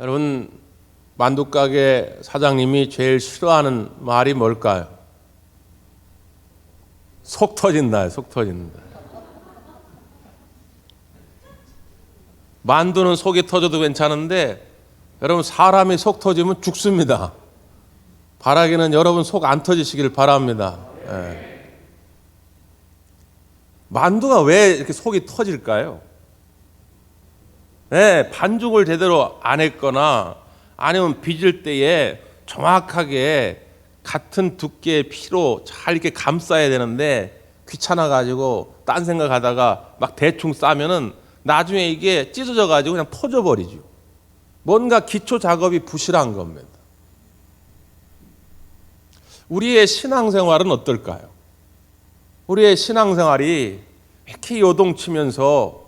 여러분, 만두가게 사장님이 제일 싫어하는 말이 뭘까요? 속 터진다, 속 터진다. 만두는 속이 터져도 괜찮은데 여러분, 사람이 속 터지면 죽습니다. 바라기는 여러분 속 안 터지시길 바랍니다. 예. 만두가 왜 이렇게 속이 터질까요? 네, 반죽을 제대로 안 했거나 아니면 빚을 때에 정확하게 같은 두께의 피로 잘 이렇게 감싸야 되는데 귀찮아가지고 딴 생각하다가 막 대충 싸면은 나중에 이게 찢어져가지고 그냥 터져버리죠. 뭔가 기초 작업이 부실한 겁니다. 우리의 신앙생활은 어떨까요? 우리의 신앙생활이 이렇게 요동치면서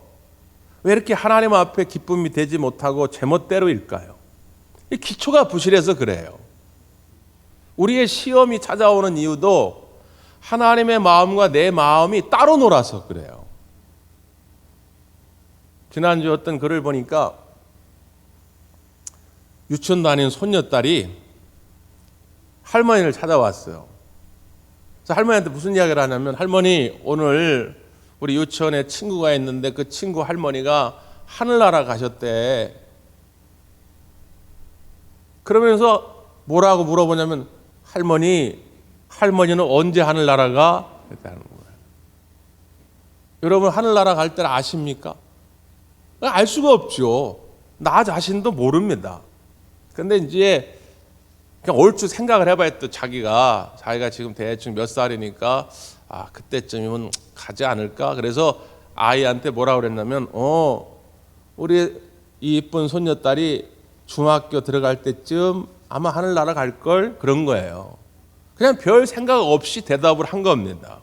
왜 이렇게 하나님 앞에 기쁨이 되지 못하고 제멋대로일까요? 이 기초가 부실해서 그래요. 우리의 시험이 찾아오는 이유도 하나님의 마음과 내 마음이 따로 놀아서 그래요. 지난주 어떤 글을 보니까 유치원 다니는 손녀딸이 할머니를 찾아왔어요. 그래서 할머니한테 무슨 이야기를 하냐면, 할머니, 오늘 우리 유치원에 친구가 있는데 그 친구 할머니가 하늘나라 가셨대. 그러면서 뭐라고 물어보냐면, 할머니는 언제 하늘나라가? 그랬다는 거예요. 여러분, 하늘나라 갈 때를 아십니까? 알 수가 없죠. 나 자신도 모릅니다. 근데 이제 그냥 얼추 생각을 해봐야 또 자기가 지금 대충 몇 살이니까 그때쯤이면 가지 않을까? 그래서 아이한테 뭐라고 그랬냐면, 우리 이 이쁜 손녀딸이 중학교 들어갈 때쯤 아마 하늘나라 갈걸? 그런 거예요. 그냥 별 생각 없이 대답을 한 겁니다.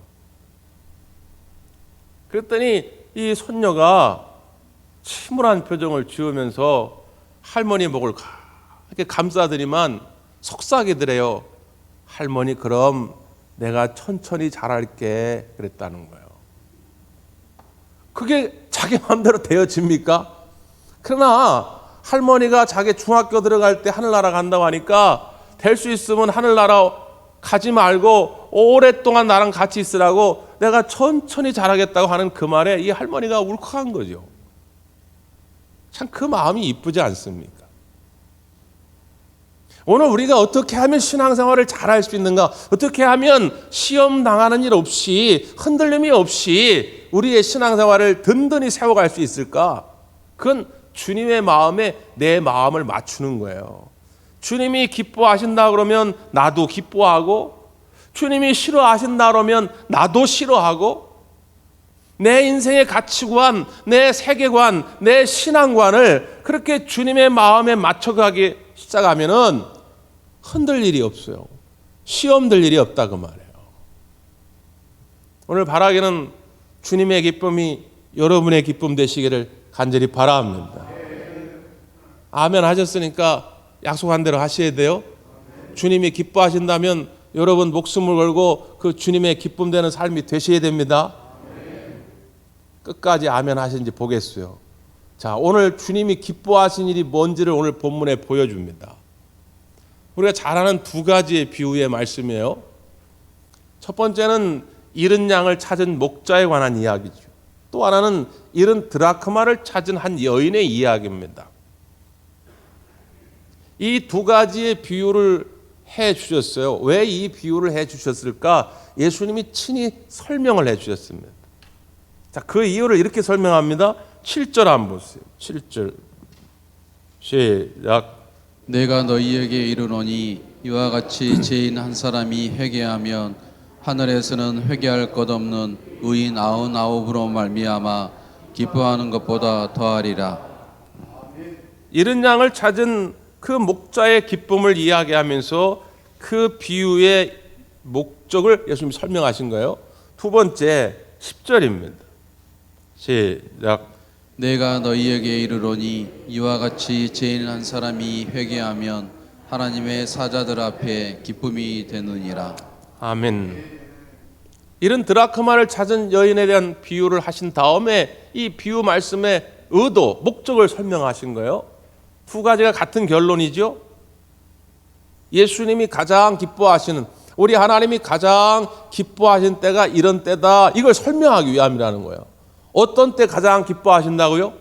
그랬더니 이 손녀가 침울한 표정을 지으면서 할머니 목을 이렇게 감싸더니만 속삭이더래요. 할머니, 그럼 내가 천천히 잘할게. 그랬다는 거예요. 그게 자기 마음대로 되어집니까? 그러나 할머니가 자기 중학교 들어갈 때 하늘나라 간다고 하니까 될 수 있으면 하늘나라 가지 말고 오랫동안 나랑 같이 있으라고 내가 천천히 잘하겠다고 하는 그 말에 이 할머니가 울컥한 거죠. 참 그 마음이 이쁘지 않습니까? 오늘 우리가 어떻게 하면 신앙생활을 잘할 수 있는가? 어떻게 하면 시험 당하는 일 없이, 흔들림이 없이 우리의 신앙생활을 든든히 세워갈 수 있을까? 그건 주님의 마음에 내 마음을 맞추는 거예요. 주님이 기뻐하신다 그러면 나도 기뻐하고, 주님이 싫어하신다 그러면 나도 싫어하고, 내 인생의 가치관, 내 세계관, 내 신앙관을 그렇게 주님의 마음에 맞춰가기 시작하면은 흔들 일이 없어요. 시험 들 일이 없다 그 말이에요. 오늘 바라기는 주님의 기쁨이 여러분의 기쁨 되시기를 간절히 바랍니다. 아멘 하셨으니까 약속한 대로 하셔야 돼요. 주님이 기뻐하신다면 여러분 목숨을 걸고 그 주님의 기쁨 되는 삶이 되셔야 됩니다. 끝까지 아멘 하신지 보겠어요. 자, 오늘 주님이 기뻐하신 일이 뭔지를 오늘 본문에 보여줍니다. 우리가 잘 아는 두 가지의 비유의 말씀이에요. 첫 번째는 잃은 양을 찾은 목자에 관한 이야기죠. 또 하나는 잃은 드라크마를 찾은 한 여인의 이야기입니다. 이 두 가지의 비유를 해 주셨어요. 왜 이 비유를 해 주셨을까? 예수님이 친히 설명을 해 주셨습니다. 자, 그 이유를 이렇게 설명합니다. 7절 한번 보세요. 7절 시작. 내가 너희에게 이르노니 이와 같이 죄인 한 사람이 회개하면 하늘에서는 회개할 것 없는 의인 99으로 말미암아 기뻐하는 것보다 더하리라. 잃은 양을 찾은 그 목자의 기쁨을 이야기하면서 그 비유의 목적을 예수님이 설명하신 거예요. 두 번째 10절입니다. 시작. 내가 너희에게 이르노니 이와 같이 죄인 한 사람이 회개하면 하나님의 사자들 앞에 기쁨이 되느니라. 아멘. 이런 드라크마를 찾은 여인에 대한 비유를 하신 다음에 이 비유 말씀의 의도, 목적을 설명하신 거예요. 두 가지가 같은 결론이죠. 예수님이 가장 기뻐하시는, 우리 하나님이 가장 기뻐하신 때가 이런 때다, 이걸 설명하기 위함이라는 거예요. 어떤 때 가장 기뻐하신다고요?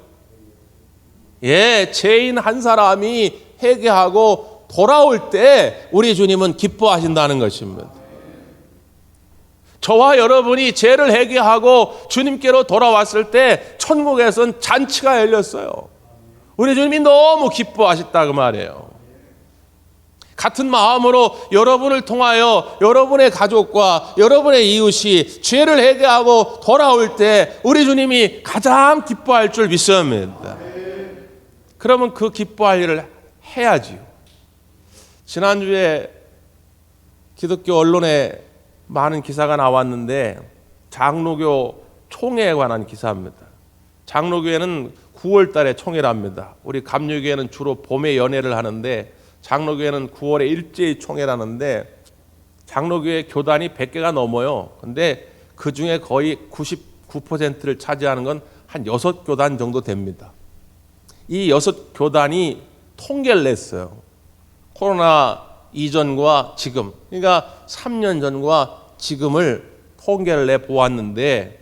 예, 죄인 한 사람이 회개하고 돌아올 때 우리 주님은 기뻐하신다는 것입니다. 저와 여러분이 죄를 회개하고 주님께로 돌아왔을 때 천국에선 잔치가 열렸어요. 우리 주님이 너무 기뻐하셨다고 말해요. 같은 마음으로 여러분을 통하여 여러분의 가족과 여러분의 이웃이 죄를 회개하고 돌아올 때 우리 주님이 가장 기뻐할 줄 믿습니다. 그러면 그 기뻐할 일을 해야지요. 지난주에 기독교 언론에 많은 기사가 나왔는데 장로교 총회에 관한 기사입니다. 장로교회는 9월 달에 총회를 합니다. 우리 감리교회는 주로 봄에 연회를 하는데 장로교회는 9월에 일제히 총회를 하는데 장로교회 교단이 100개가 넘어요. 근데 그중에 거의 99%를 차지하는 건 한 6교단 정도 됩니다. 이 6교단이 통계를 냈어요. 코로나 이전과 지금, 그러니까 3년 전과 지금을 통계를 내보았는데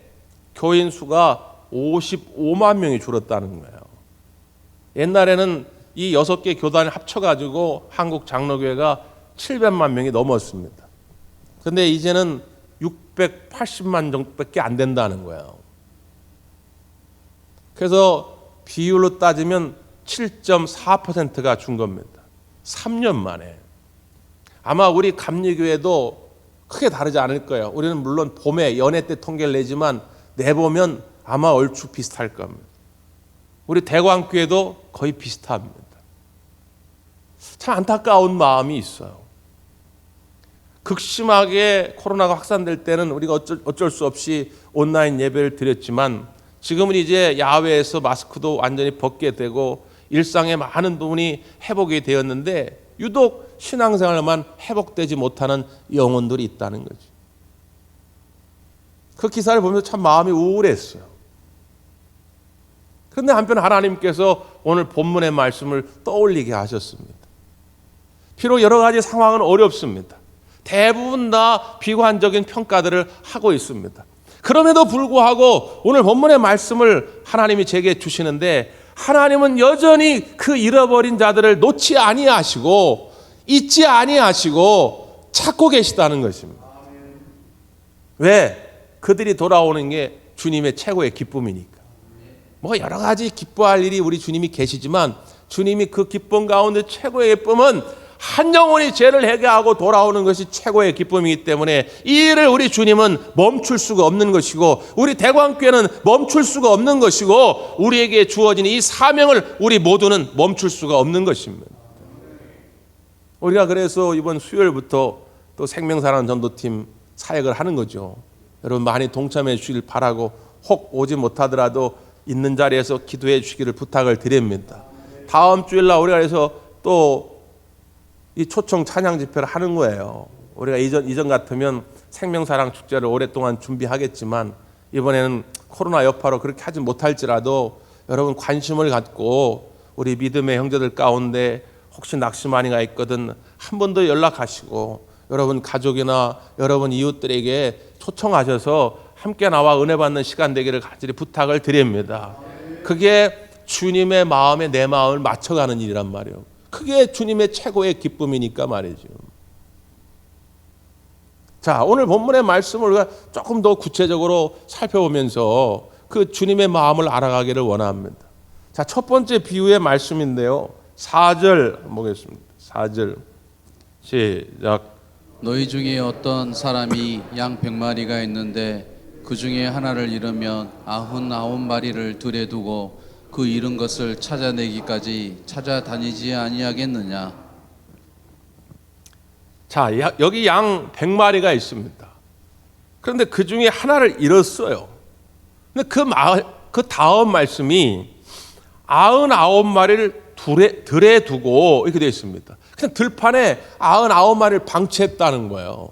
교인 수가 55만 명이 줄었다는 거예요. 옛날에는 이 6개 교단을 합쳐가지고 한국 장로교회가 700만 명이 넘었습니다. 그런데 이제는 680만 정도밖에 안 된다는 거예요. 그래서 비율로 따지면 7.4%가 준 겁니다. 3년 만에. 아마 우리 감리교회도 크게 다르지 않을 거예요. 우리는 물론 봄에 연회 때 통계를 내지만 내보면 아마 얼추 비슷할 겁니다. 우리 대광교회도 거의 비슷합니다. 참 안타까운 마음이 있어요. 극심하게 코로나가 확산될 때는 우리가 어쩔 수 없이 온라인 예배를 드렸지만 지금은 이제 야외에서 마스크도 완전히 벗게 되고 일상의 많은 부분이 회복이 되었는데 유독 신앙생활만 회복되지 못하는 영혼들이 있다는 거죠. 그 기사를 보면서 참 마음이 우울했어요. 그런데 한편 하나님께서 오늘 본문의 말씀을 떠올리게 하셨습니다. 비록 여러 가지 상황은 어렵습니다. 대부분 다 비관적인 평가들을 하고 있습니다. 그럼에도 불구하고 오늘 본문의 말씀을 하나님이 제게 주시는데 하나님은 여전히 그 잃어버린 자들을 놓지 아니하시고 잊지 아니하시고 찾고 계시다는 것입니다. 왜? 그들이 돌아오는 게 주님의 최고의 기쁨이니까. 뭐 여러 가지 기뻐할 일이 우리 주님이 계시지만 주님이 그 기쁨 가운데 최고의 기쁨은 한 영혼이 죄를 회개하고 돌아오는 것이 최고의 기쁨이기 때문에 이 일을 우리 주님은 멈출 수가 없는 것이고 우리 대광교회는 멈출 수가 없는 것이고 우리에게 주어진 이 사명을 우리 모두는 멈출 수가 없는 것입니다. 우리가 그래서 이번 수요일부터 또 생명사랑 전도팀 사역을 하는 거죠. 여러분 많이 동참해 주시길 바라고 혹 오지 못하더라도 있는 자리에서 기도해 주시기를 부탁을 드립니다. 다음 주일날 우리가 그래서 또 이 초청 찬양 집회를 하는 거예요. 우리가 이전 같으면 생명사랑 축제를 오랫동안 준비하겠지만 이번에는 코로나 여파로 그렇게 하지 못할지라도 여러분 관심을 갖고 우리 믿음의 형제들 가운데 혹시 낙심환이가 있거든 한 번 더 연락하시고 여러분 가족이나 여러분 이웃들에게 초청하셔서 함께 나와 은혜 받는 시간 되기를 간절히 부탁을 드립니다. 그게 주님의 마음에 내 마음을 맞춰가는 일이란 말이에요. 그게 주님의 최고의 기쁨이니까 말이죠. 자, 오늘 본문의 말씀을 우리가 조금 더 구체적으로 살펴보면서 그 주님의 마음을 알아가기를 원합니다. 자, 첫 번째 비유의 말씀인데요. 4절 보겠습니다. 4절 시작. 너희 중에 어떤 사람이 양 100마리가 있는데 그 중에 하나를 잃으면 99마리를 들에 두고 그 잃은 것을 찾아내기까지 찾아다니지 아니하겠느냐. 자, 여기 양 100마리가 있습니다. 그런데 그 중에 하나를 잃었어요. 근데 그 다음 말씀이 99마리를 들에 두고 이렇게 되어 있습니다. 그냥 들판에 99마리를 방치했다는 거예요.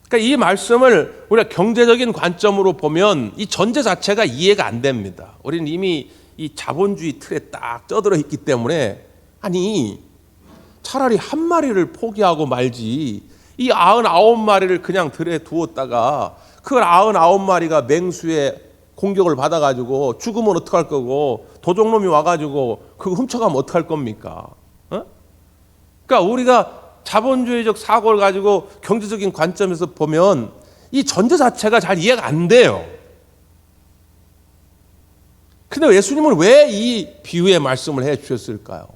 그러니까 이 말씀을 우리가 경제적인 관점으로 보면 이 전제 자체가 이해가 안 됩니다. 우리는 이미 이 자본주의 틀에 딱 쪄들어 있기 때문에 아니 차라리 한 마리를 포기하고 말지 이 99마리를 그냥 들에 두었다가 그 99마리가 맹수의 공격을 받아가지고 죽으면 어떡할 거고 도적놈이 와가지고 그거 훔쳐가면 어떡할 겁니까? 어? 그러니까 우리가 자본주의적 사고를 가지고 경제적인 관점에서 보면 이 전제 자체가 잘 이해가 안 돼요. 근데 예수님은 왜 이 비유의 말씀을 해 주셨을까요?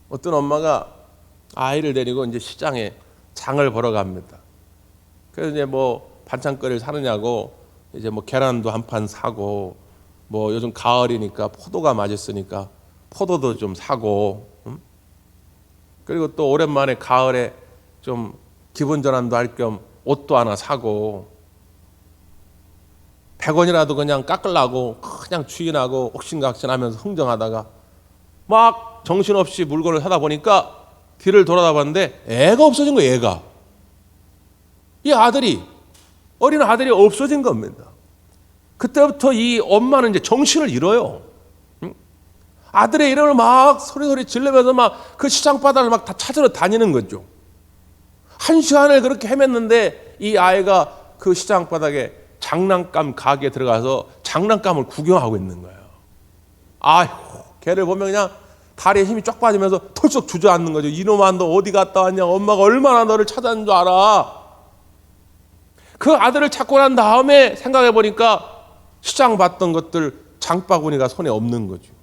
어떤 엄마가 아이를 데리고 이제 시장에 장을 보러 갑니다. 그래서 이제 뭐 반찬거리를 사느냐고 이제 뭐 계란도 한 판 사고 뭐 요즘 가을이니까 포도가 맛있으니까 포도도 좀 사고 그리고 또 오랜만에 가을에 좀 기분 전환도 할 겸 옷도 하나 사고 100원이라도 그냥 깎으려고 그냥 추인하고 옥신각신하면서 흥정하다가 막 정신없이 물건을 사다 보니까 뒤를 돌아다봤는데 애가 없어진 거예요. 애가. 이 아들이 어린 아들이 없어진 겁니다. 그때부터 이 엄마는 이제 정신을 잃어요. 아들의 이름을 막 소리소리 지르면서 막 그 시장 바닥을 막 다 찾으러 다니는 거죠. 1시간을 그렇게 헤맸는데 이 아이가 그 시장 바닥에 장난감 가게에 들어가서 장난감을 구경하고 있는 거예요. 아휴, 걔를 보면 그냥 다리에 힘이 쫙 빠지면서 털썩 주저앉는 거죠. 이놈아 너 어디 갔다 왔냐? 엄마가 얼마나 너를 찾았는 줄 알아? 그 아들을 찾고 난 다음에 생각해 보니까 시장 봤던 것들 장바구니가 손에 없는 거죠.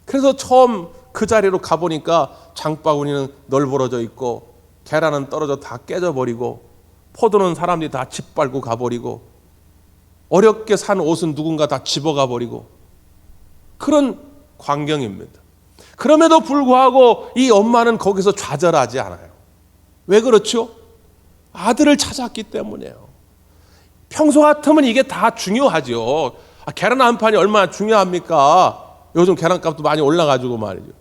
그래서 처음 그 자리로 가보니까 장바구니는 널브러져 있고 계란은 떨어져 다 깨져버리고 포도는 사람들이 다 짓밟고 가버리고 어렵게 산 옷은 누군가 다 집어가 버리고 그런 광경입니다. 그럼에도 불구하고 이 엄마는 거기서 좌절하지 않아요. 왜 그렇죠? 아들을 찾았기 때문이에요. 평소 같으면 이게 다 중요하죠. 계란 한 판이 얼마나 중요합니까? 요즘 계란값도 많이 올라가지고 말이죠.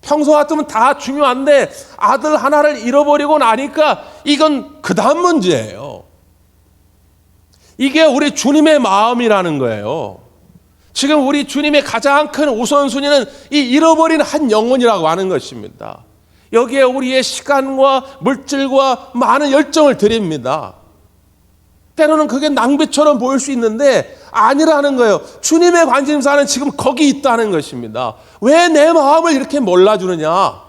평소 같으면 다 중요한데 아들 하나를 잃어버리고 나니까 이건 그 다음 문제예요. 이게 우리 주님의 마음이라는 거예요. 지금 우리 주님의 가장 큰 우선순위는 이 잃어버린 한 영혼이라고 하는 것입니다. 여기에 우리의 시간과 물질과 많은 열정을 드립니다. 때로는 그게 낭비처럼 보일 수 있는데 아니라는 거예요. 주님의 관심사는 지금 거기 있다는 것입니다. 왜 내 마음을 이렇게 몰라주느냐?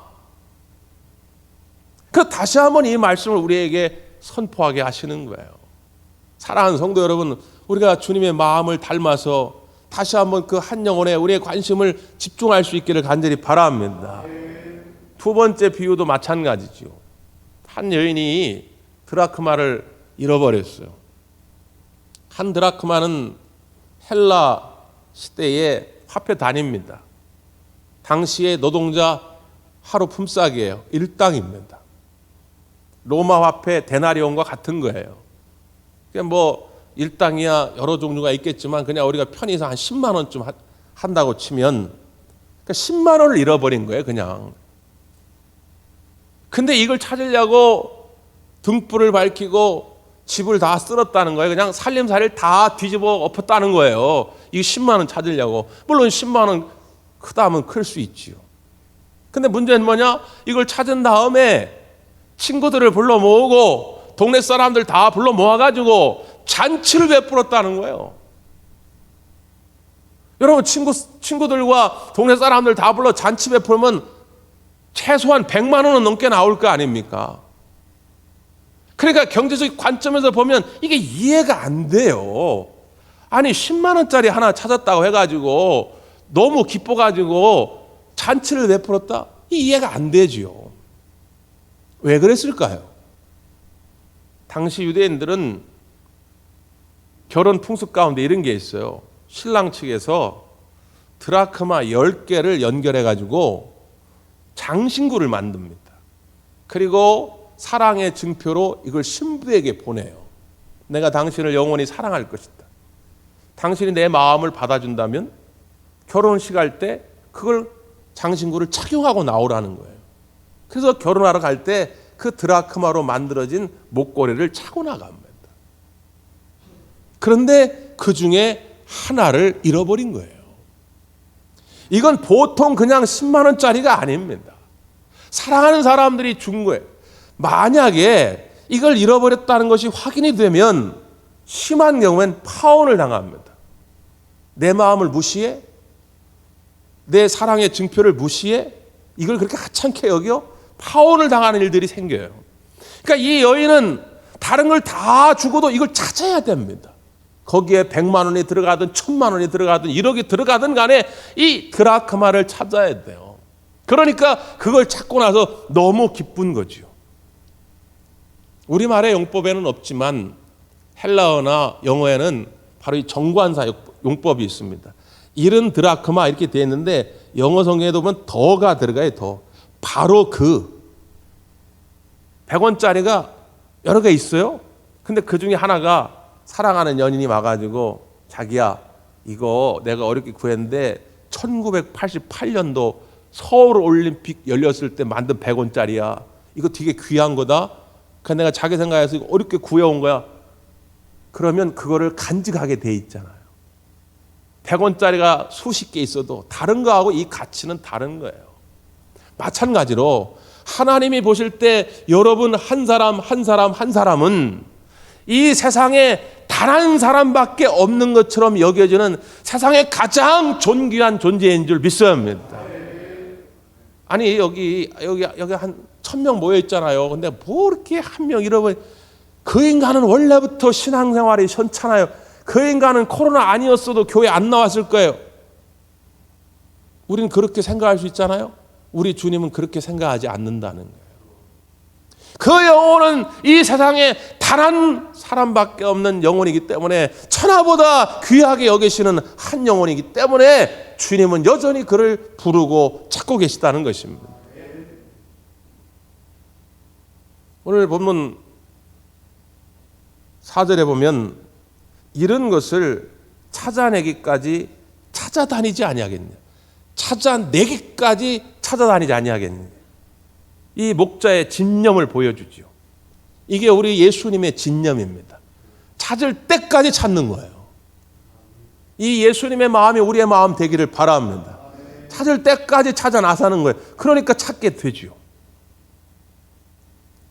그 다시 한번 이 말씀을 우리에게 선포하게 하시는 거예요. 사랑하는 성도 여러분, 우리가 주님의 마음을 닮아서 다시 한번 그 한 영혼에 우리의 관심을 집중할 수 있기를 간절히 바랍니다. 두 번째 비유도 마찬가지죠. 한 여인이 드라크마를 잃어버렸어요. 한 드라크마는 헬라 시대의 화폐 단위입니다. 당시의 노동자 하루 품삯이에요. 일당입니다. 로마 화폐 데나리온과 같은 거예요. 그냥 뭐 일당이야 여러 종류가 있겠지만 그냥 우리가 편의상 한 10만 원쯤 한다고 치면 그러니까 10만 원을 잃어버린 거예요. 그냥. 근데 이걸 찾으려고 등불을 밝히고 집을 다 쓸었다는 거예요. 그냥 살림살이를 다 뒤집어 엎었다는 거예요. 이 10만 원 찾으려고. 물론 10만 원 크다면 클 수 있지요. 근데 문제는 뭐냐? 이걸 찾은 다음에 친구들을 불러 모으고 동네 사람들 다 불러 모아가지고 잔치를 베풀었다는 거예요. 여러분 친구들과 동네 사람들 다 불러 잔치 베풀면 최소한 100만 원은 넘게 나올 거 아닙니까? 그러니까 경제적 관점에서 보면 이게 이해가 안 돼요. 아니 10만 원짜리 하나 찾았다고 해가지고 너무 기뻐가지고 잔치를 베풀었다? 이해가 안 되지요. 왜 그랬을까요? 당시 유대인들은 결혼 풍습 가운데 이런 게 있어요. 신랑 측에서 드라크마 10개를 연결해가지고 장신구를 만듭니다. 그리고 사랑의 증표로 이걸 신부에게 보내요. 내가 당신을 영원히 사랑할 것이다. 당신이 내 마음을 받아준다면 결혼식 할 때 그걸 장신구를 착용하고 나오라는 거예요. 그래서 결혼하러 갈 때 그 드라크마로 만들어진 목걸이를 차고 나갑니다. 그런데 그 중에 하나를 잃어버린 거예요. 이건 보통 그냥 10만 원짜리가 아닙니다. 사랑하는 사람들이 준 거예요. 만약에 이걸 잃어버렸다는 것이 확인이 되면 심한 경우엔 파혼을 당합니다. 내 마음을 무시해? 내 사랑의 증표를 무시해? 이걸 그렇게 하찮게 여겨? 파혼을 당하는 일들이 생겨요. 그러니까 이 여인은 다른 걸 다 주고도 이걸 찾아야 됩니다. 거기에 100만 원이 들어가든 1000만 원이 들어가든 1억이 들어가든 간에 이 드라크마를 찾아야 돼요. 그러니까 그걸 찾고 나서 너무 기쁜 거죠. 우리말의 용법에는 없지만 헬라어나 영어에는 바로 이 정관사 용법이 있습니다. 70 드라크마 이렇게 되어 있는데 영어 성경에도 보면 더가 들어가요. 더. 바로 그 100원짜리가 여러 개 있어요. 근데 그 중에 하나가 사랑하는 연인이 와가지고 자기야 이거 내가 어렵게 구했는데 1988년도 서울올림픽 열렸을 때 만든 100원짜리야. 이거 되게 귀한 거다. 그러니까 내가 자기 생각해서 이거 어렵게 구해온 거야. 그러면 그거를 간직하게 돼 있잖아요. 100원짜리가 수십 개 있어도 다른 거하고 이 가치는 다른 거예요. 마찬가지로 하나님이 보실 때 여러분 한 사람 한 사람 한 사람은 이 세상에 단 한 사람밖에 없는 것처럼 여겨지는 세상의 가장 존귀한 존재인 줄 믿어야 합니다. 아니 여기 한 1000명 모여 있잖아요. 근데 뭐 이렇게 한 명 잃어버린 그 인간은 원래부터 신앙생활이 현찮아요. 그 인간은 코로나 아니었어도 교회 안 나왔을 거예요. 우리는 그렇게 생각할 수 있잖아요. 우리 주님은 그렇게 생각하지 않는다는 거예요. 그 영혼은 이 세상에 단 한 사람밖에 없는 영혼이기 때문에 천하보다 귀하게 여기시는 한 영혼이기 때문에 주님은 여전히 그를 부르고 찾고 계시다는 것입니다. 오늘 본문 4절에 보면 이런 것을 찾아내기까지 찾아다니지 아니하겠냐. 찾아내기까지 찾아다니지 아니하겠냐. 이 목자의 진념을 보여주죠. 이게 우리 예수님의 진념입니다. 찾을 때까지 찾는 거예요. 이 예수님의 마음이 우리의 마음 되기를 바랍니다. 찾을 때까지 찾아 나서는 거예요. 그러니까 찾게 되죠.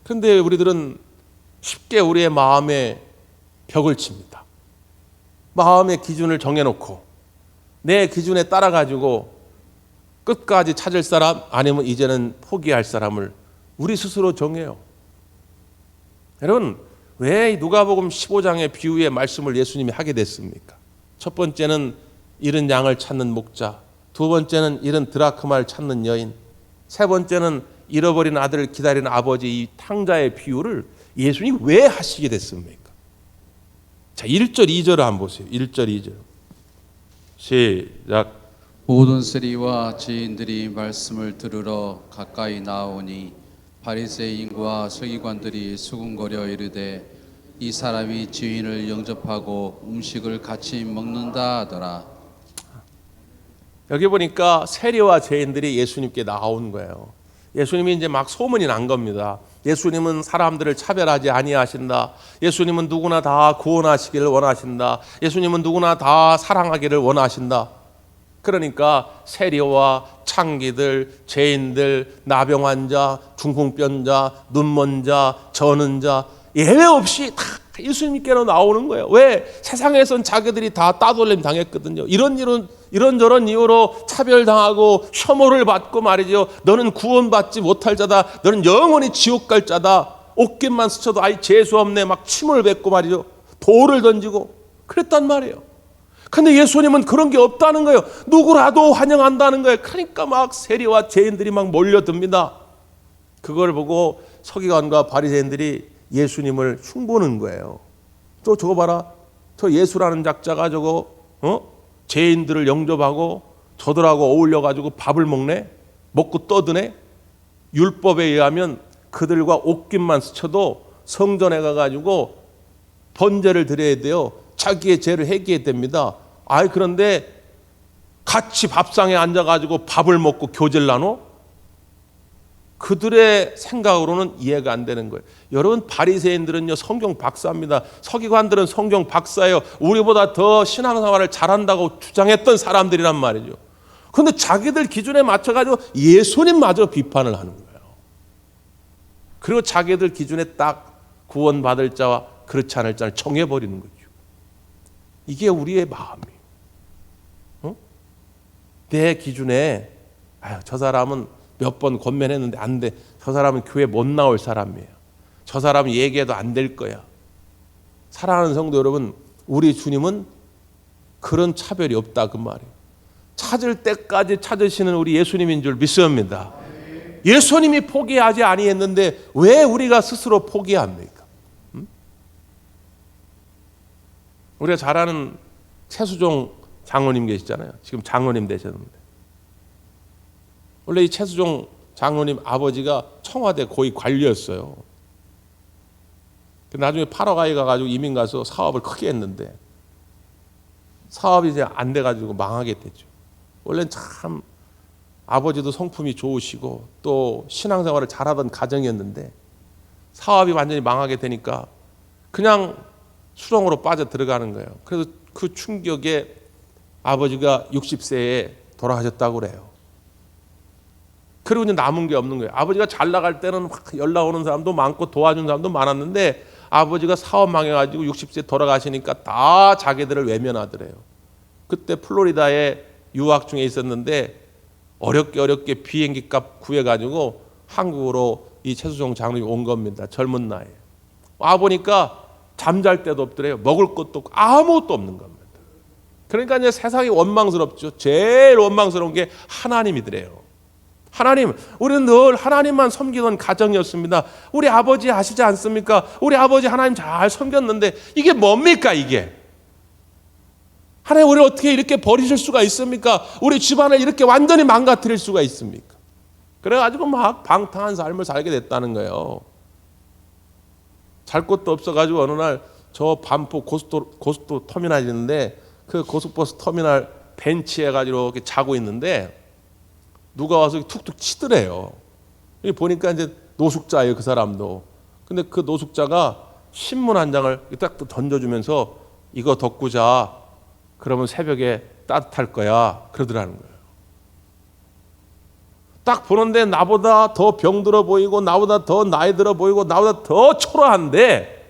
그런데 우리들은 쉽게 우리의 마음에 벽을 칩니다. 마음의 기준을 정해놓고 내 기준에 따라가지고 끝까지 찾을 사람 아니면 이제는 포기할 사람을 우리 스스로 정해요. 여러분 왜 누가복음 15장의 비유의 말씀을 예수님이 하게 됐습니까? 첫 번째는 잃은 양을 찾는 목자, 두 번째는 잃은 드라크마를 찾는 여인, 세 번째는 잃어버린 아들을 기다리는 아버지, 이 탕자의 비유를 예수님이 왜 하시게 됐습니까? 자, 1절 2절을 한번 보세요. 1절 2절 시작. 모든 세리와 지인들이 말씀을 들으러 가까이 나오니 바리새인과 서기관들이 수군거려 이르되 이 사람이 주인을 영접하고 음식을 같이 먹는다 하더라. 여기 보니까 세리와 죄인들이 예수님께 나온 거예요. 예수님이 이제 막 소문이 난 겁니다. 예수님은 사람들을 차별하지 아니하신다. 예수님은 누구나 다 구원하시기를 원하신다. 예수님은 누구나 다 사랑하기를 원하신다. 그러니까 세리와 창기들, 죄인들, 나병 환자, 중풍병자, 눈먼 자, 저는 자 예외 없이 다 예수님께로 나오는 거예요. 왜? 세상에선 자기들이 다 따돌림 당했거든요. 이런저런 이유로 차별당하고 혐오를 받고 말이죠. 너는 구원받지 못할 자다. 너는 영원히 지옥 갈 자다. 옷깃만 스쳐도 아이 재수 없네. 막 침을 뱉고 말이죠. 돌을 던지고 그랬단 말이에요. 근데 예수님은 그런 게 없다는 거예요. 누구라도 환영한다는 거예요. 그러니까 막 세리와 죄인들이 막 몰려듭니다. 그걸 보고 서기관과 바리새인들이 예수님을 흉보는 거예요. 또 저거 봐라. 저 예수라는 작자가 저거 죄인들을 영접하고 저들하고 어울려가지고 밥을 먹네. 먹고 떠드네. 율법에 의하면 그들과 옷깃만 스쳐도 성전에 가가지고 번제를 드려야 돼요. 자기의 죄를 회개해야 됩니다. 그런데 같이 밥상에 앉아가지고 밥을 먹고 교제를 나눠? 그들의 생각으로는 이해가 안 되는 거예요. 여러분, 바리새인들은요 성경 박사입니다. 서기관들은 성경 박사예요. 우리보다 더 신앙생활을 잘한다고 주장했던 사람들이란 말이죠. 그런데 자기들 기준에 맞춰가지고 예수님마저 비판을 하는 거예요. 그리고 자기들 기준에 딱 구원받을 자와 그렇지 않을 자를 정해버리는 거죠. 이게 우리의 마음이에요. 내 기준에 저 사람은 몇 번 권면했는데 안 돼. 저 사람은 교회 못 나올 사람이에요. 저 사람은 얘기해도 안 될 거야. 사랑하는 성도 여러분, 우리 주님은 그런 차별이 없다 그 말이에요. 찾을 때까지 찾으시는 우리 예수님인 줄 믿습니다. 예수님이 포기하지 아니했는데 왜 우리가 스스로 포기합니까? 우리가 잘 아는 최수종 장로님 계시잖아요. 지금 장로님 되셨는데, 원래 이 최수종 장로님 아버지가 청와대 고위 관료였어요. 나중에 파라과이 가가지고 이민 가서 사업을 크게 했는데 사업이 이제 안 돼가지고 망하게 됐죠. 원래는 참 아버지도 성품이 좋으시고 또 신앙생활을 잘하던 가정이었는데 사업이 완전히 망하게 되니까 그냥 수렁으로 빠져 들어가는 거예요. 그래서 그 충격에 아버지가 60세에 돌아가셨다고 그래요. 그리고 이제 남은 게 없는 거예요. 아버지가 잘 나갈 때는 막 연락 오는 사람도 많고 도와준 사람도 많았는데 아버지가 사업 망해가지고 60세에 돌아가시니까 다 자기들을 외면하더래요. 그때 플로리다에 유학 중에 있었는데 어렵게 비행기 값 구해가지고 한국으로 이 최수종 장로님이 온 겁니다. 젊은 나이에. 와보니까 잠잘 데도 없더래요. 먹을 것도 없고 아무것도 없는 겁니다. 그러니까 이제 세상이 원망스럽죠. 제일 원망스러운 게 하나님이더래요. 하나님, 우리는 늘 하나님만 섬기던 가정이었습니다. 우리 아버지 아시지 않습니까? 우리 아버지 하나님 잘 섬겼는데 이게 뭡니까 이게? 하나님, 우리를 어떻게 이렇게 버리실 수가 있습니까? 우리 집안을 이렇게 완전히 망가뜨릴 수가 있습니까? 그래가지고 막 방탕한 삶을 살게 됐다는 거예요. 잘 곳도 없어가지고 어느 날 저 반포 고속도로 터미널이 있는데 그 고속버스 터미널 벤치에 가지고 이렇게 자고 있는데 누가 와서 툭툭 치더래요. 보니까 이제 노숙자예요, 그 사람도. 근데 그 노숙자가 신문 한 장을 딱 던져주면서 이거 덮고 자. 그러면 새벽에 따뜻할 거야. 그러더라는 거예요. 딱 보는데 나보다 더 병들어 보이고 나보다 더 나이 들어 보이고 나보다 더 초라한데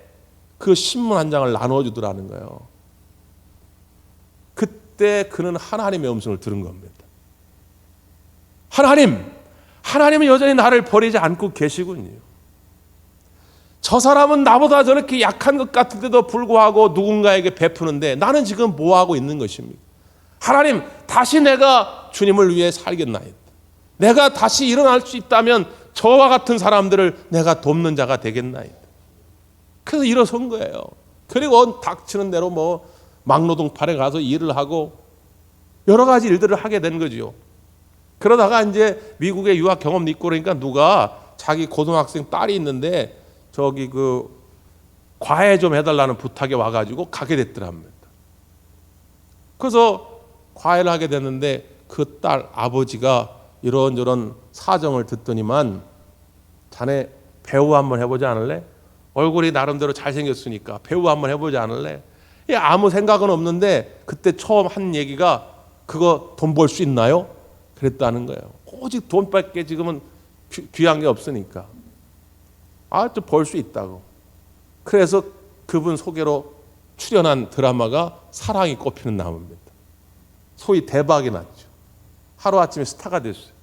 그 신문 한 장을 나눠주더라는 거예요. 그때 그는 하나님의 음성을 들은 겁니다. 하나님은 여전히 나를 버리지 않고 계시군요. 저 사람은 나보다 저렇게 약한 것 같은데도 불구하고 누군가에게 베푸는데 나는 지금 뭐 하고 있는 것입니까? 하나님, 다시 내가 주님을 위해 살겠나이다. 내가 다시 일어날 수 있다면 저와 같은 사람들을 내가 돕는 자가 되겠나이다. 그래서 일어선 거예요. 그리고 닥치는 대로 뭐 막노동팔에 가서 일을 하고 여러 가지 일들을 하게 된 거죠. 그러다가 이제 미국에 유학 경험도 있고 그러니까 누가 자기 고등학생 딸이 있는데 저기 그 과외 좀 해달라는 부탁에 와가지고 가게 됐더랍니다. 그래서 과외를 하게 됐는데 그 딸 아버지가 이런저런 사정을 듣더니만 자네 배우 한번 해보지 않을래? 얼굴이 나름대로 잘생겼으니까 배우 한번 해보지 않을래? 아무 생각은 없는데 그때 처음 한 얘기가 그거 돈 벌 수 있나요? 그랬다는 거예요. 오직 돈밖에 지금은 귀한 게 없으니까. 좀 벌 수 있다고. 그래서 그분 소개로 출연한 드라마가 사랑이 꽃피는 나무입니다. 소위 대박이 났죠. 하루아침에 스타가 됐어요.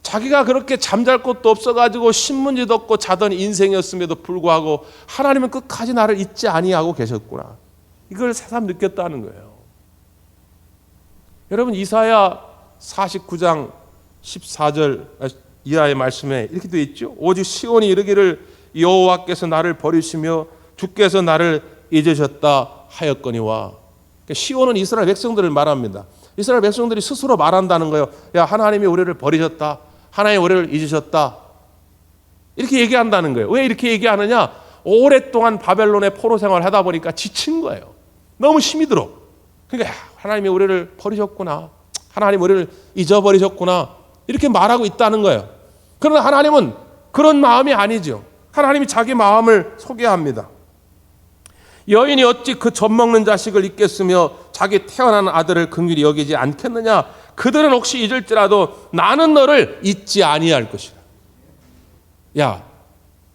자기가 그렇게 잠잘 곳도 없어가지고 신문지 덮고 자던 인생이었음에도 불구하고 하나님은 끝까지 나를 잊지 아니하고 계셨구나. 이걸 새삼 느꼈다는 거예요. 여러분, 이사야 49장 14절 이하의 말씀에 이렇게 되어 있죠. 오직 시온이 이르기를 여호와께서 나를 버리시며 주께서 나를 잊으셨다 하였거니와. 그러니까 시온은 이스라엘 백성들을 말합니다. 이스라엘 백성들이 스스로 말한다는 거예요. 야, 하나님이 우리를 버리셨다. 하나님이 우리를 잊으셨다. 이렇게 얘기한다는 거예요. 왜 이렇게 얘기하느냐? 오랫동안 바벨론의 포로 생활을 하다 보니까 지친 거예요. 너무 힘이 들어. 그러니까 하나님이 우리를 버리셨구나. 하나님 우리를 잊어버리셨구나. 이렇게 말하고 있다는 거예요. 그러나 하나님은 그런 마음이 아니죠. 하나님이 자기 마음을 소개합니다. 여인이 어찌 그 젖먹는 자식을 잊겠으며 자기 태어난 아들을 긍휼히 여기지 않겠느냐. 그들은 혹시 잊을지라도 나는 너를 잊지 아니할 것이라. 야,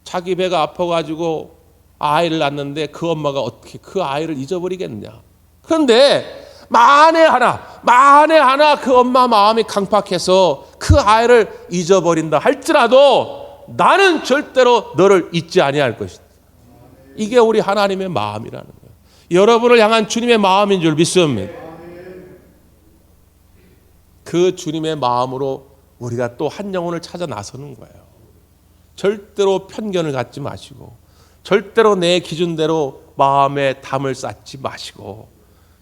자기 배가 아파가지고 아이를 낳는데 그 엄마가 어떻게 그 아이를 잊어버리겠느냐. 그런데 만에 하나 그 엄마 마음이 강팍해서 그 아이를 잊어버린다 할지라도 나는 절대로 너를 잊지 아니할 것이다. 이게 우리 하나님의 마음이라는 거예요. 여러분을 향한 주님의 마음인 줄 믿습니다. 그 주님의 마음으로 우리가 또 한 영혼을 찾아 나서는 거예요. 절대로 편견을 갖지 마시고, 절대로 내 기준대로 마음에 담을 쌓지 마시고,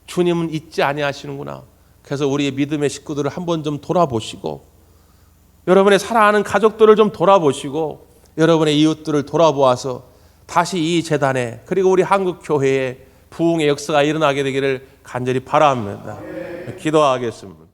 주님은 잊지 아니하시는구나. 그래서 우리의 믿음의 식구들을 한번 좀 돌아보시고, 여러분의 사랑하는 가족들을 좀 돌아보시고, 여러분의 이웃들을 돌아보아서 다시 이 재단에, 그리고 우리 한국교회에 부흥의 역사가 일어나게 되기를 간절히 바랍니다. 기도하겠습니다.